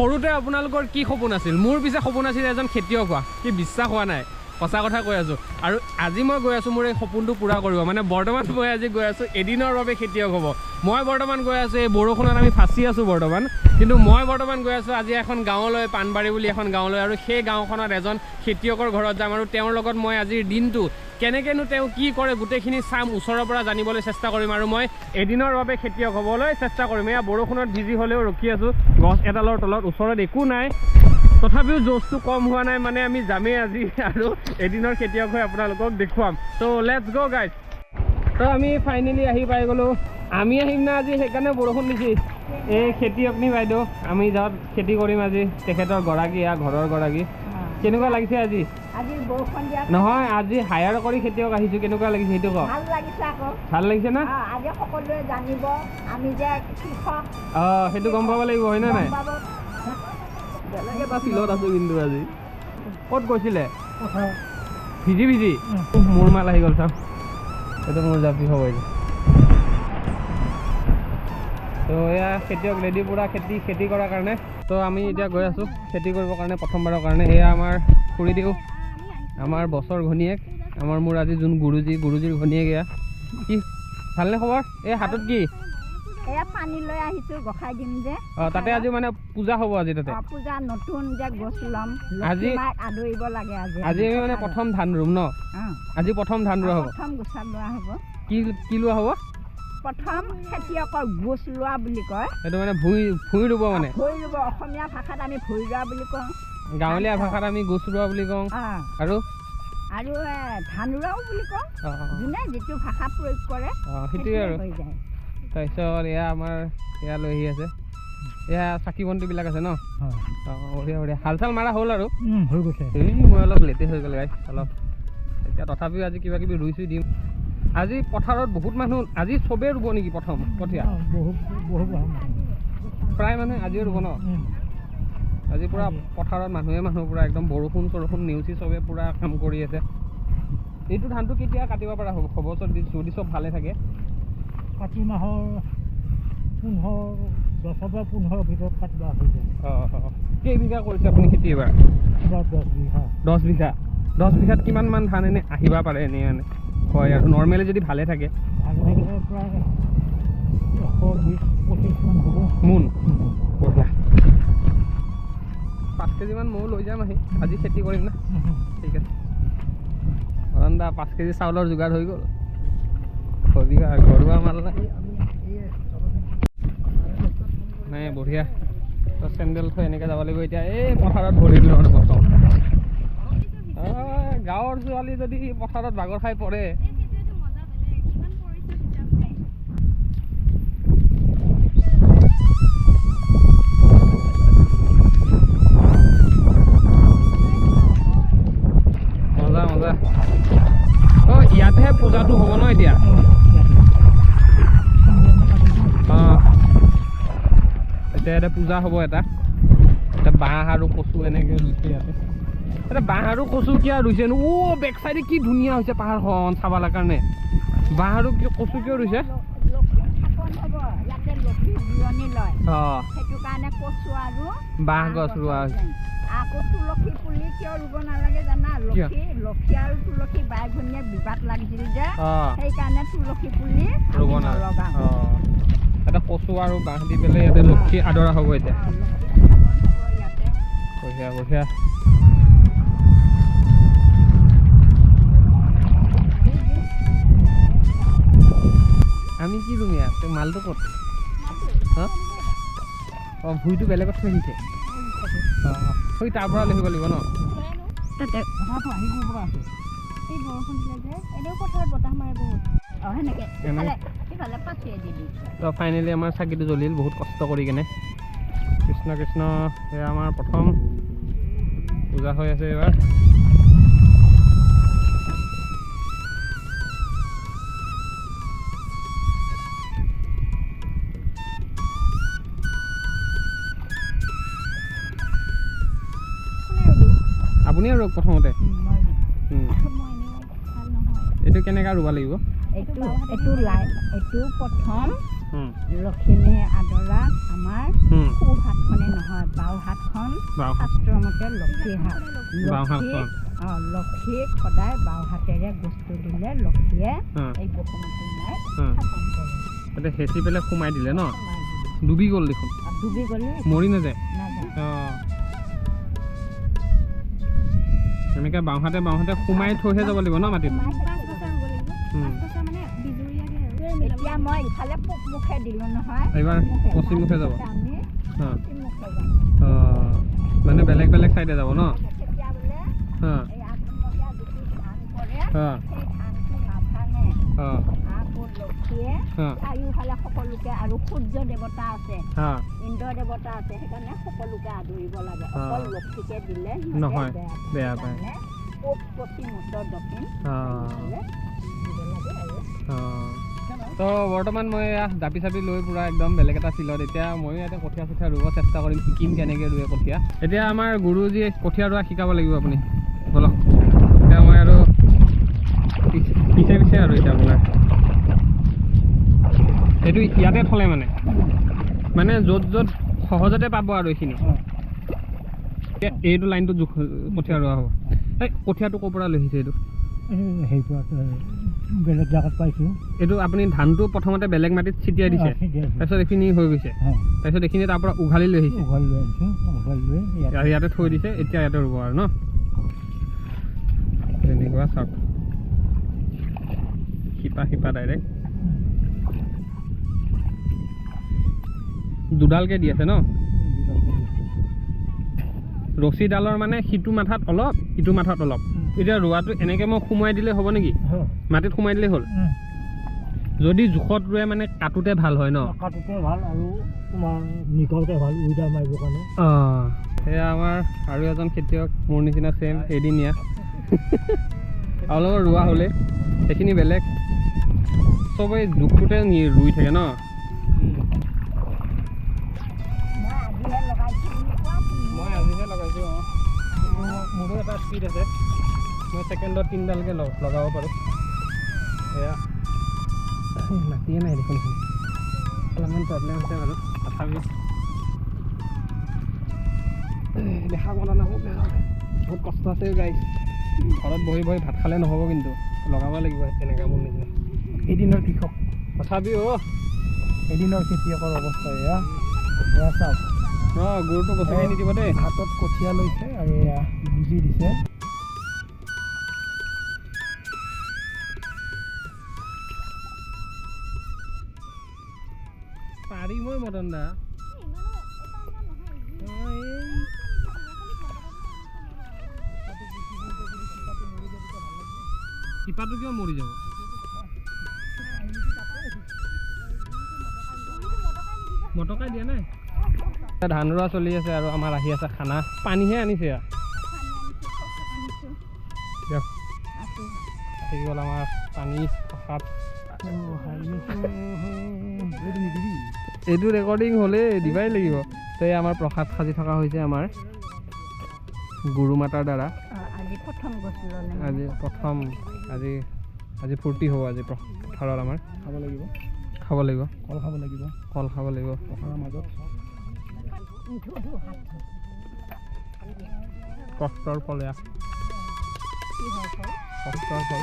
সৰুতে আপোনালোকৰ কি সপোন আছিল মোৰ পিছে সপোন আছিল এজন খেতিয়ক হোৱা কি বিশ্বাস হোৱা নাই সঁচা কথা কৈ আছোঁ আৰু আজি মই গৈ আছোঁ মোৰ এই সপোনটো পূৰা কৰিব মানে বৰ্তমান মই আজি গৈ আছোঁ এদিনৰ বাবে খেতিয়ক হ'ব মই বৰ্তমান গৈ আছোঁ এই বৰষুণত আমি ফাঁচি আছোঁ বৰ্তমান কিন্তু মই বৰ্তমান গৈ আছোঁ আজি এখন গাঁৱলৈ পাণবাৰী বুলি এখন গাঁৱলৈ আৰু সেই গাঁওখনত এজন খেতিয়কৰ ঘৰত যাম আৰু তেওঁৰ লগত মই আজিৰ দিনটো কেনেকৈনো তেওঁ কি কৰে গোটেইখিনি চাম ওচৰৰ পৰা জানিবলৈ চেষ্টা কৰিম আৰু মই এদিনৰ বাবে খেতিয়ক হ'বলৈ চেষ্টা কৰিম এয়া বৰষুণত ভিজি হ'লেও ৰখি আছোঁ গছ এডালৰ তলত ওচৰত একো নাই তথাপিও জোচটো কম হোৱা নাই মানে আমি যামেই আজি আৰু এদিনৰ খেতিয়ক হৈ আপোনালোকক দেখুৱাম ত' লেটছ গ' গাইজ তো আমি ফাইনেলি আহি পাই গ'লোঁ আমি আহিম না আজি সেইকাৰণে বৰষুণ দিছে এই খেতিয়কনী বাইদেউ আমি যাত খেতি কৰিম আজি তেখেতৰ গৰাকী এয়া ঘৰৰ গৰাকী কেনেকুৱা লাগিছে আজি নহয় আজি হায়াৰ কৰি খেতিয়ক আহিছোঁ কেনেকুৱা লাগিছে সেইটো কওক ভাল লাগিছে না অঁ সেইটো গম পাব লাগিব হয়নে নাই বেলেগ এটা ফিল্ডত আছোঁ কিন্তু আজি ক'ত গৈছিলে ভিজি ভিজি মোৰ মাল আহি গ'ল চাওক এইটো মোৰ জাপি হ'ব এইটো তো এয়া খেতিয়ক ৰেডি পূৰা খেতি কৰাৰ কাৰণে তো আমি এতিয়া গৈ আছোঁ খেতি কৰিবৰ কাৰণে প্ৰথমবাৰৰ কাৰণে এয়া আমাৰ খুৰীদেউ আমাৰ বছৰ ঘনীয়েক আমাৰ মোৰ আজি যোন গুৰুজীৰ ঘনীয়েক এয়া কি ভালনে খবৰ এই হাতত কি এয়া পানী লৈ আহিছোঁ গোসাঁই দিম যে তাতে আজি মানে পূজা হ'ব আজি তাতে পূজা নতুন যে গছ ল'ম আজি আদৰিব লাগে আজি আমি মানে প্ৰথম ধান ৰুম ন আজি প্ৰথম ধান ৰোৱা হ'ব প্ৰথম গোচা লোৱা হ'ব কি লোৱা হ'ব প্ৰথম খেতিয়কৰ গোচ লোৱা বুলি কয় সেইটো মানে ভুঁই ৰুব মানে ভুঁই ৰুব অসমীয়া ভাষাত আমি ভুঁই ৰোৱা বুলি কওঁ গাঁৱলীয়া ভাষাত আমি গোচ ৰোৱা বুলি কওঁ আৰু ধান ৰোৱাও বুলি কওঁ যোনে যিটো ভাষা প্ৰয়োগ কৰে সেইটোৱে আৰু তাৰপিছত এয়া আমাৰ এয়া লৈ আহি আছে এয়া চাকি বন্তিবিলাক আছে ন বঢ়িয়া বঢ়িয়া হাল চাল মাৰা হ'ল আৰু হৈ গৈছে মই অলপ লেটে হৈ গ'ল গাইছ অলপ এতিয়া তথাপিও আজি কিবা কিবি ৰুই চুই দিম আজি পথাৰত বহুত মানুহ আজি চবেই ৰুব নেকি প্ৰথম কঠীয়া প্ৰায় মানুহে আজিও ৰুব ন আজি পূৰা পথাৰত মানুহ পূৰা একদম বৰষুণ নেওচি চবে পূৰা কাম কৰি আছে এইটো ধানটো কেতিয়া কাটিব পৰা হ'ব যদি চব ভালে থাকে কাতি মাহৰ 10 পৰা 15 ভিতৰত কাটিবা হৈ যায় কেইবিঘা কৰিছে আপুনি খেতি এইবাৰ 10 বিঘা 10 বিঘাত কিমান মান ধান এনে আহিব পাৰে এনে মানে হয় আৰু নৰ্মেলি যদি ভালে থাকে প্ৰায় 120-25 মান হ'ব মোন বঢ়িয়া 5 কেজিমান ময়ো লৈ যাম আজি খেতি কৰিম না ঠিক আছে অৰন্দা 5 কেজি চাউলৰ যোগাৰ হৈ গ'ল ঘৰুৱা মাল নাই বঢ়িয়া তো চেণ্ডেল থৈ এনেকৈ যাব লাগিব এতিয়া এই পথাৰত ভৰি দিলোঁ আৰু প্ৰথম গাঁৱৰ ছোৱালী যদি পথাৰত বাগৰ খাই পৰে মজা মজা ইয়াতেহে পূজাটো হ'ব ন এতিয়া এতিয়া পূজা হ'ব এটা বাঁহ আৰু কচু এনেকৈ ৰুইছে ইয়াতে এটা বাঁহ আৰু কচু কিয় ৰুইছে বেক চাইডে কি ধুনীয়া হৈছে পাহাৰখন চাবলৈ কাৰণে বাঁহ আৰু কচু কিয় ৰুইছে বাঁহ গছ ৰোৱা হৈছে তুলসী পুলি কিয় ৰুব নালাগে জানা লক্ষী আৰু তুলসী বাই ভনীয়ে বিবাদ লাগিছিল যে সেইকাৰণে তুলসী পুলি ৰুব নালাগে এটা কচু আৰু বাঁহ দি পেলাই ইয়াতে লক্ষী আদৰা হ'ব এতিয়া বঢ়িয়া বঢ়িয়া আমি কি ৰুম ইয়াত মালটো ক'ত ভুঁইটো বেলেগত থৈ আহিছে তাৰ পৰা লৈ আহিব লাগিব ন ফাইনেলি আমাৰ চাকিটো জ্বলিল বহুত কষ্ট কৰি কেনে কৃষ্ণ কৃষ্ণ সেয়া আমাৰ প্ৰথম পূজা হৈ আছে এইবাৰ আপুনি আৰু প্ৰথমতে এইটো কেনেকৈ ৰুব লাগিব এইটো প্ৰথম লখিমী আদৰা আমাৰ সু হাতখনে নহয় বাওঁ হাতখন শাস্ত্ৰৰ মতে লক্ষী হাত লক্ষীক সদায় বাওঁ হাতেৰে বস্তু দিলে লক্ষীয়ে এই বসুমতী মাই শাসন কৰে হেঁচি পেলাই সোমাই দিলে ন ডুবি গ'ল দেখোন ডুবি গ'লে মৰি নাযায় এনেকৈ বাওঁহাতে সোমাই থৈহে যাব লাগিব ন মাটিত এতিয়া মই ইফালে পূব মুখে দিলোঁ নহয় এইবাৰ পশ্চিম মুখে যাব মানে বেলেগ বেলেগ চাইডে যাব ন চাৰিওফালে সকলোকে আৰু সূৰ্য দেৱতা আছে ইন্দ্ৰ দেৱতা আছে সেইকাৰণে সকলোকে আদৰিব লাগে অকল লক্ষীকে দিলে নহয় বেয়া পায় পূব পশ্চিম উত্তৰ দক্ষিণ তো বৰ্তমান মই জাপি চাপি লৈ পূৰা একদম বেলেগ এটা ফিল্ডত এতিয়া ময়ো ইয়াতে কঠীয়া চঠীয়া ৰুব চেষ্টা কৰিম শিকিম কেনেকৈ ৰুৱে কঠীয়া এতিয়া আমাৰ গুৰুজীয়ে কঠীয়া ৰোৱা শিকাব লাগিব আপুনি বলক এতিয়া মই আৰু পিছে পিছে আৰু এতিয়া আপোনাৰ এইটো ইয়াতে থলে মানে য'ত য'ত সহজতে পাব আৰু এইখিনি এইটো লাইনটো জোখ কঠীয়া ৰোৱা হ'ব এই কঠীয়াটো ক'ৰ পৰা লৈ আহিছে এইটো হেৰি পৰা বেলেগ জেগাত পাইছোঁ এইটো আপুনি ধানটো প্ৰথমতে বেলেগ মাটিত ছিটিয়াই দিছে তাৰপিছত এইখিনি হৈ গৈছে তাৰপিছত এইখিনি তাৰ পৰা উঘালি লৈ আহিছে ইয়াতে থৈ দিছে এতিয়া ইয়াতে ৰুব আৰু ন তেনেকুৱা চাওক শিপা ডাইৰেক্ট দুডালকৈ দি আছে ন ৰছীডালৰ মানে সিটো মাথাত অলপ ইটো মাথাত অলপ এতিয়া ৰোৱাটো এনেকৈ মই সোমোৱাই দিলে হ'ব নেকি মাটিত সোমাই দিলেই হ'ল যদি জোখত ৰোৱে মানে কাটোতে ভাল হয় ন কাটোতে ভাল আৰু তোমাৰ নিকাওঁতে ভাল উইডা মাৰিবৰ কাৰণে সেয়া আমাৰ আৰু এজন খেতিয়ক মোৰ নিচিনা চেম এদিনীয়া অলপ ৰোৱা হ'লে সেইখিনি বেলেগ চবেই জোখটোতে ৰুই থাকে ন মই আজিহে লগাইছোঁ মোৰো এটা স্পীড আছে মই ছেকেণ্ডত 3ডালকৈ লগাব পাৰোঁ এয়া মাটিয়ে নাই দেখোন অলপমান প্ৰব্লেম আছে বাৰু তথাপি দেখা মতা নাহোঁ বহুত কষ্ট আছে গাইজ ঘৰত বহি বহি ভাত খালে নহ'ব কিন্তু লগাব লাগিব তেনেকৈ মোৰ নিচিনা এদিনৰ কৃষক তথাপিও এদিনৰ খেতিয়কৰ অৱস্থা এয়া চাওক গুৰটো গছকি নিদিব দেই হাতত কঠীয়া লৈছে আৰু এয়া বুজি দিছে পাৰিবই মদন দা শিপাটো কিয় মৰি যাব মটকাই দিয়া নাই ধান ৰোৱা চলি আছে আৰু আমাৰ আহি আছে খানা পানীহে আনিছে দিয়ক আহি গ'ল আমাৰ পানী প্ৰসাদ এইটো ৰেকৰ্ডিং হ'লেই দিবাই লাগিব তো এই আমাৰ প্ৰসাদ সাজি থকা হৈছে আমাৰ গুৰু মাতাৰ দ্বাৰা আজি ফূৰ্তি হ'ব আজি পথাৰত আমাৰ খাব লাগিব কল খাব লাগিব পথাৰৰ মাজত কষ্টৰ ফল এয়া কষ্টৰ ফল